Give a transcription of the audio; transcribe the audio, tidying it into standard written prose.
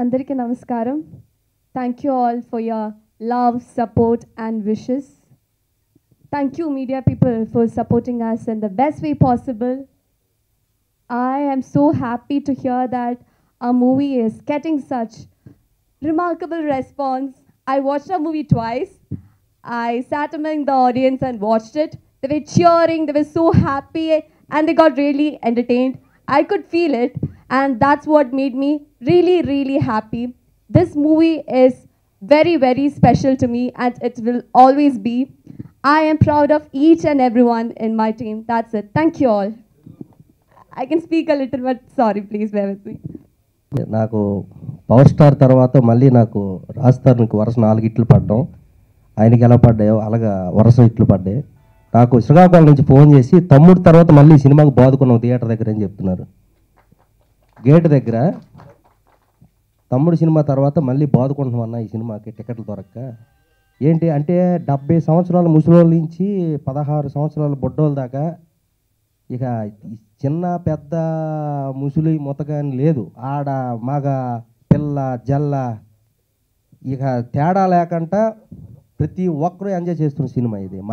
Andariki namaskaram. Thank you all for your love, support and wishes. Thank you media people for supporting us in the best way possible. I am so happy to hear that our movie is getting such remarkable response. I watched our movie twice. I sat among the audience and watched it. They were cheering, they were so happy, and they got really entertained. I could feel it, and that's what made me really, really happy. This movie is very, very special to me, and it will always be. I am proud of each and everyone in my team. That's it. Thank you all. I can speak a little, but sorry, please bear with me. నాకు power star తర్వాత మళ్ళీ నాకు రాజస్థాన్కి వరుస 4 హిట్లు పడ్డాం. ఆయనకి ఎలా పడ్డాయో అలాగా వరుస హిట్లు పడ్డాయి. నాకు శ్రీకాకుళం నుంచి ఫోన్ చేసి తమ్ముడు తర్వాత మళ్ళీ సినిమాకి బాదుకున్నాం థియేటర్ దగ్గర అని చెప్తున్నారు. గేట్ దగ్గర తమ్ముడు సినిమా తర్వాత మళ్ళీ బాదుకుంటున్నామన్నా ఈ సినిమాకి టికెట్లు దొరక్క. ఏంటి అంటే 70 సంవత్సరాల ముసలోళ్ళ నుంచి 16 సంవత్సరాల బుడ్డోళ్ళ దాకా ఇక చిన్న పెద్ద ముసలి ముతగాని లేదు, ఆడ మగ పిల్ల జల్ల ఇక తేడా లేకుండా ప్రతి ఒక్కరూ ఎంజాయ్ చేస్తున్న సినిమా ఇది.